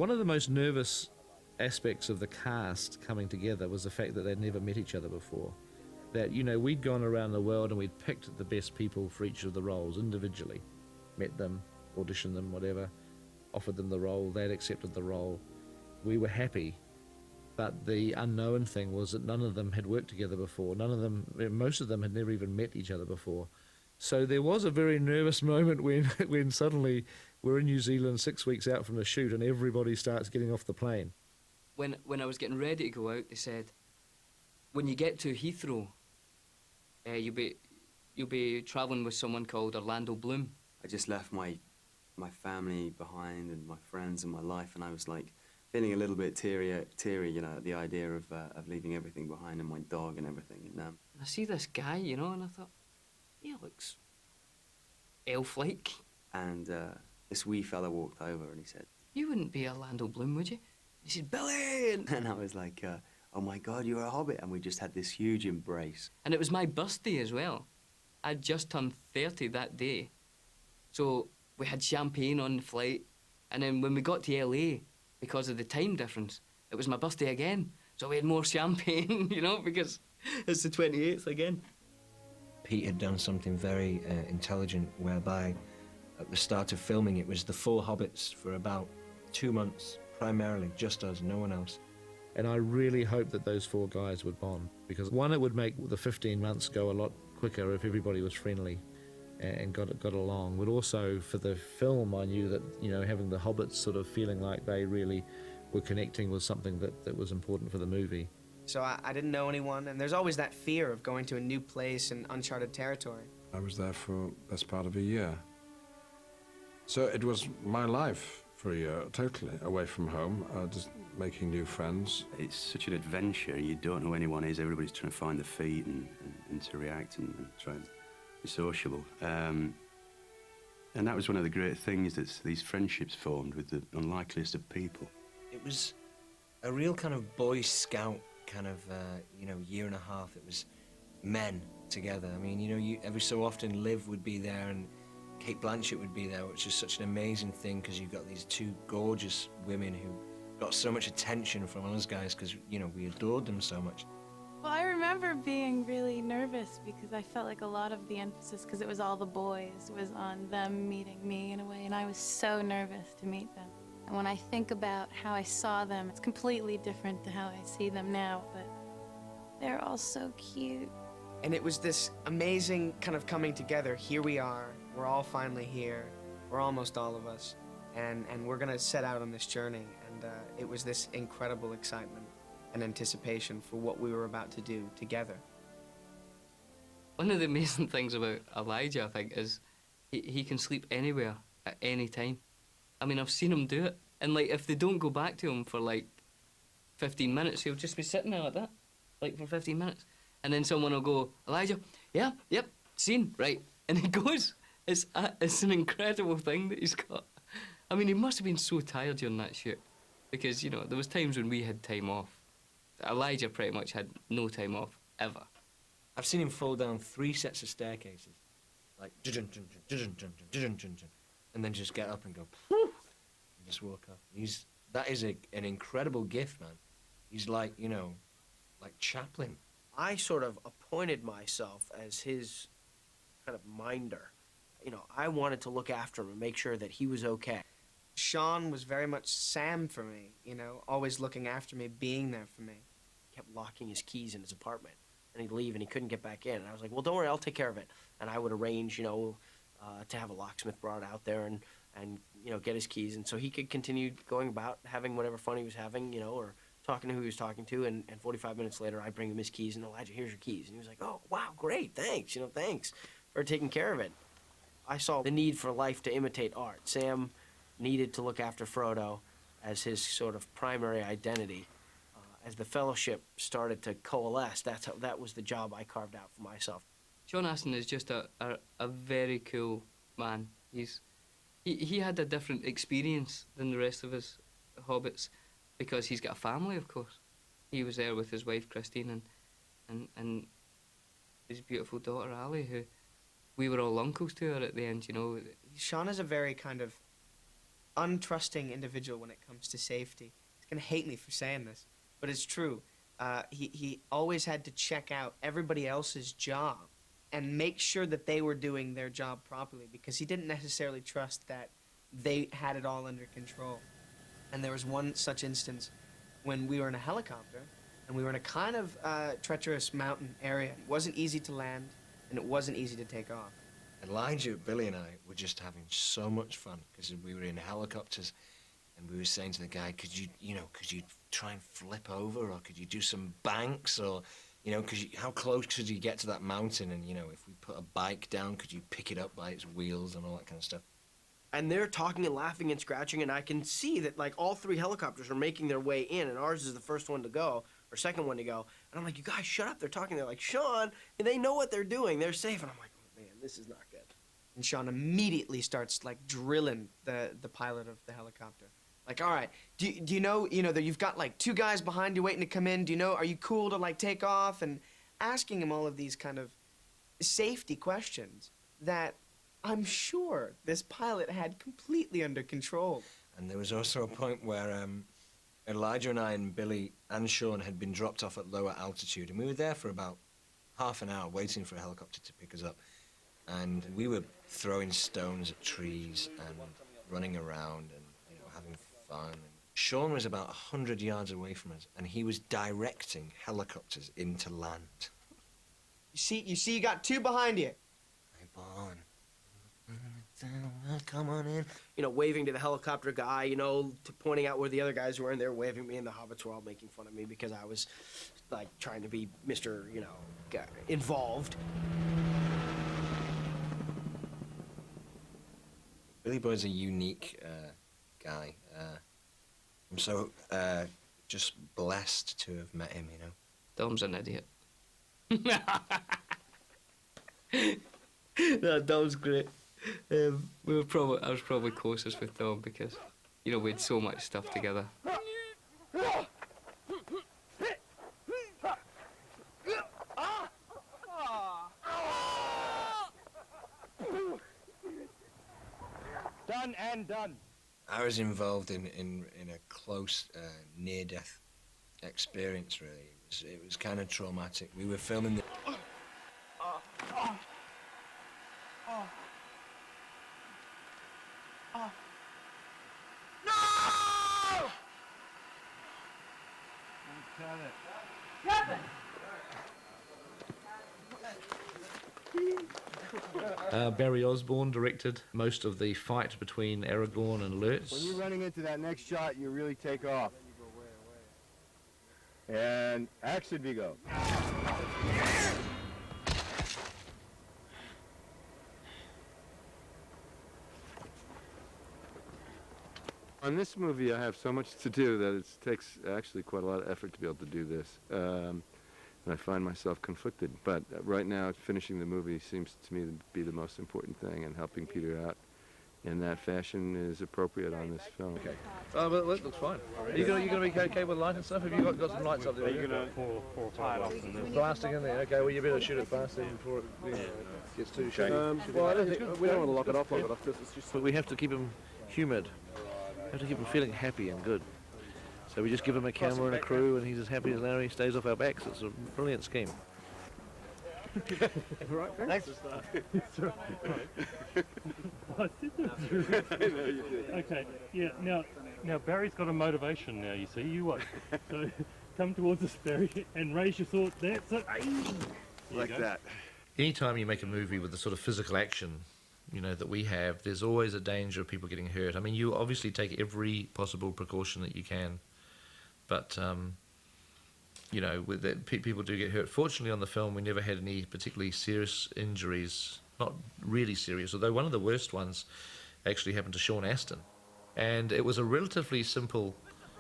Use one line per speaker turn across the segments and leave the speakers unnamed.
One of the most nervous aspects of the cast coming together was the fact that they'd never met each other before. That, you know, we'd gone around the world and we'd picked the best people for each of the roles individually, met them, auditioned them, whatever, offered them the role, they'd accepted the role. We were happy, but the unknown thing was that none of them had worked together before. Most of them had never even met each other before. So there was a very nervous moment when suddenly we're in New Zealand 6 weeks out from the shoot and everybody starts getting off the plane.
When I was getting ready to go out, they said, when you get to Heathrow, you'll be travelling with someone called Orlando Bloom.
I just left my family behind and my friends and my life, and I was like feeling a little bit teary, you know, at the idea of leaving everything behind and my dog and everything. And
I see this guy, you know, and I thought, he looks elf-like.
And this wee fella walked over and he said,
"You wouldn't be Orlando Bloom, would you?" He said, "Billy!"
And I was like, oh my God, you're a hobbit. And we just had this huge embrace.
And it was my birthday as well. I'd just turned 30 that day. So we had champagne on the flight. And then when we got to LA, because of the time difference, it was my birthday again. So we had more champagne, you know, because it's the 28th again.
Pete had done something very intelligent, whereby at the start of filming it was the full Hobbits for about 2 months, primarily, just us, no one else.
And I really hoped that those four guys would bond, because one, it would make the 15 months go a lot quicker if everybody was friendly and got along. But also for the film, I knew that, you know, having the Hobbits sort of feeling like they really were connecting was something that was important for the movie.
So I didn't know anyone, and there's always that fear of going to a new place and uncharted territory.
I was there for best part of a year. So it was my life for a year, totally, away from home, just making new friends.
It's such an adventure. You don't know who anyone is. Everybody's trying to find their feet and to react and try and be sociable. And that was one of the great things, that these friendships formed with the unlikeliest of people.
It was a real kind of Boy Scout kind of, you know, year and a half. It was men together. I mean, you know, every so often Liv would be there and Kate Blanchett would be there, which is such an amazing thing, because you've got these two gorgeous women who got so much attention from us guys because, you know, we adored them so much.
Well, I remember being really nervous because I felt like a lot of the emphasis, because it was all the boys, was on them meeting me in a way, and I was so nervous to meet them. And when I think about how I saw them, it's completely different to how I see them now, but they're all so cute.
And it was this amazing kind of coming together. Here we are, we're all finally here, we're almost all of us, and we're gonna set out on this journey. And it was this incredible excitement and anticipation for what we were about to do together.
One of the amazing things about Elijah, I think, is he can sleep anywhere at any time. I mean, I've seen him do it. And, like, if they don't go back to him for, like, 15 minutes, he'll just be sitting there like that, like, for 15 minutes. And then someone will go, "Elijah, yeah, yep, scene, right." And he goes. It's an incredible thing that he's got. I mean, he must have been so tired during that shoot, because, you know, there was times when we had time off. Elijah pretty much had no time off, ever.
I've seen him fall down 3 sets of staircases, like, and then just get up and go, and just walk up. That is an incredible gift, man. He's like, you know, like Chaplin.
I sort of appointed myself as his kind of minder. You know, I wanted to look after him and make sure that he was okay.
Sean was very much Sam for me, you know, always looking after me, being there for me.
He kept locking his keys in his apartment, and he'd leave and he couldn't get back in. And I was like, well, don't worry, I'll take care of it. And I would arrange, you know, to have a locksmith brought out there and you know, get his keys. And so he could continue going about having whatever fun he was having, you know, or talking to who he was talking to. And 45 minutes later, I'd bring him his keys, and "Elijah, here's your keys." And he was like, "Oh, wow, great, thanks, you know, thanks for taking care of it." I saw the need for life to imitate art. Sam needed to look after Frodo as his sort of primary identity. As the Fellowship started to coalesce, that was the job I carved out for myself.
Sean Astin is just a very cool man. He had a different experience than the rest of us hobbits, because he's got a family, of course. He was there with his wife Christine and his beautiful daughter Ali, who we were all uncles to her at the end, you know.
Sean is a very kind of untrusting individual when it comes to safety. He's gonna hate me for saying this, but it's true. He always had to check out everybody else's job and make sure that they were doing their job properly, because he didn't necessarily trust that they had it all under control. And there was one such instance when we were in a helicopter and we were in a kind of treacherous mountain area. It wasn't easy to land and it wasn't easy to take off.
Elijah, Billy, and I were just having so much fun because we were in helicopters, and we were saying to the guy, could you try and flip over, or could you do some banks, or, how close could you get to that mountain, and, if we put a bike down, could you pick it up by its wheels and all that kind of stuff.
And they're talking and laughing and scratching, and I can see that, like, all 3 helicopters are making their way in, and ours is the first one to go, or second one to go. And I'm like, you guys, shut up. They're talking. They're like, Sean, and they know what they're doing. They're safe. And I'm like, oh, man, this is not good.
And Sean immediately starts, like, drilling the pilot of the helicopter. Like, all right, do you know, that you've got, like, 2 guys behind you waiting to come in. Do you know, are you cool to, like, take off? And asking him all of these kind of safety questions that I'm sure this pilot had completely under control.
And there was also a point where Elijah and I and Billy and Sean had been dropped off at lower altitude, and we were there for about half an hour waiting for a helicopter to pick us up. And we were throwing stones at trees and running around and having fun. And Sean was about 100 yards away from us, and he was directing helicopters into land.
You see, you got 2 behind you.
Hey, Bon. Come on in.
Waving to the helicopter guy, pointing out where the other guys were, and they're waving me, and the hobbits were all making fun of me because I was, like, trying to be Mr., involved.
Billy Boyd's a unique guy. I'm so just blessed to have met him,
Dom's an idiot.
No, Dom's great.
I was probably closest with Dom because, we had so much stuff together.
Done and done.
I was involved in a close near-death experience, really. It was kind of traumatic. We were filming the...
Barry Osborne directed most of the fight between Aragorn and Lurtz.
When you're running into that next shot, you really take off. And action, Vigo. On this movie, I have so much to do that it takes actually quite a lot of effort to be able to do this. And I find myself conflicted. But right now, finishing the movie seems to me to be the most important thing, and helping Peter out in that fashion is appropriate on this film.
Okay. Oh, well, that looks fine. Are you gonna be okay with light and stuff? Have you got some lights up there?
Are you gonna tie it off?
Blasting in there. Okay. Well, you better shoot it fast then before it gets too shady.
Well, I don't think we don't want to lock it off long enough. It's just
But we have to keep him humid. We have to keep him feeling happy and good. So we just give him a camera and a crew, and he's as happy as Larry. He stays off our backs. It's a brilliant scheme.
right, thanks.
Okay, yeah, now Barry's got a motivation now, you see, you won't. So come towards us, Barry, and raise your sword. That's it.
like that.
Anytime you make a movie with the sort of physical action, that we have, there's always a danger of people getting hurt. I mean, you obviously take every possible precaution that you can, but with that, people do get hurt. Fortunately, on the film, we never had any particularly serious injuries. Not really serious, although one of the worst ones actually happened to Sean Astin. And it was a relatively simple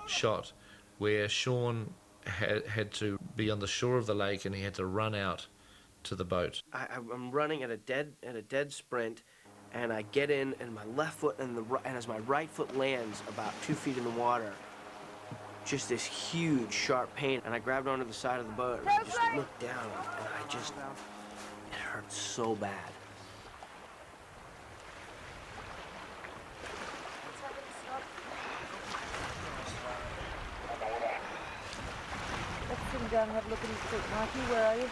shot where Sean had to be on the shore of the lake, and he had to run out to the boat.
I'm running at a dead sprint, and I get in, and my left foot and as my right foot lands about 2 feet in the water, just this huge sharp pain, and I grabbed onto the side of the boat, and I just looked down, and it hurt so bad.
him down and have a look at his foot. Mikey, where are you?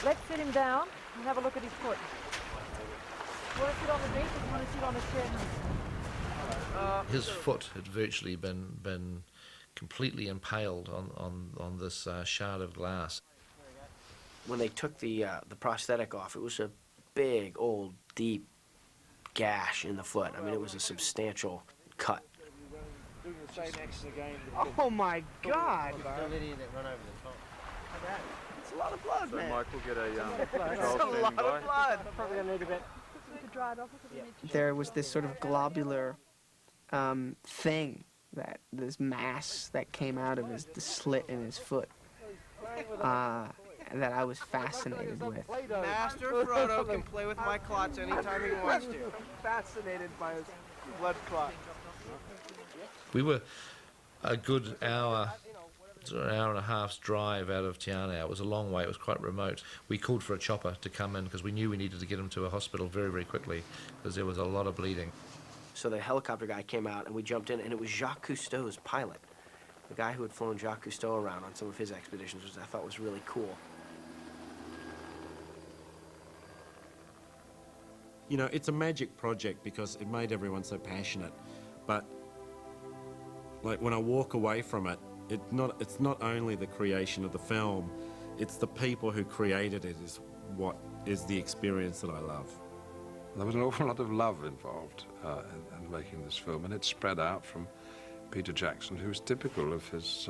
Let's sit him down and have a look at his foot. You want to sit on the bench or do you want to sit on a chair?
His foot had virtually been completely impaled on this shard of glass.
When they took the prosthetic off, it was a big, old, deep gash in the foot. I mean, it was a substantial cut.
Oh my God!
It's a lot of blood,
So
man.
Mike will get a
That's
control
a lot
standing by.
of blood.
Probably going to need a bit. To dry it off.
There was this sort of globular thing, this mass that came out of the slit in his foot, that I was fascinated with.
Master Frodo can play with my clots anytime he wants to.
Fascinated by his blood clot.
We were a good hour, sort of an hour and a half's drive out of Te Anau. It was a long way, it was quite remote. We called for a chopper to come in because we knew we needed to get him to a hospital very, very quickly because there was a lot of bleeding.
So the helicopter guy came out, and we jumped in, and it was Jacques Cousteau's pilot, the guy who had flown Jacques Cousteau around on some of his expeditions, which I thought was really cool.
You know, it's a magic project because it made everyone so passionate, but like when I walk away from it, it's not only the creation of the film, it's the people who created it is what is the experience that I love.
There was an awful lot of love involved in making this film, and it spread out from Peter Jackson, who was typical of his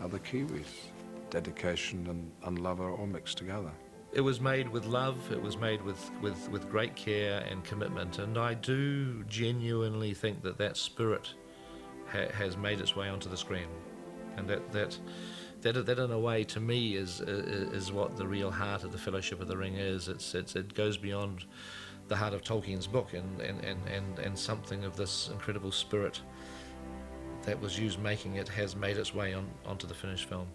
other Kiwis. Dedication and love are all mixed together.
It was made with love, it was made with great care and commitment, and I do genuinely think that spirit has made its way onto the screen, and that in a way to me is what the real heart of the Fellowship of the Ring is. It goes beyond the heart of Tolkien's book and something of this incredible spirit that was used making it has made its way onto the finished film.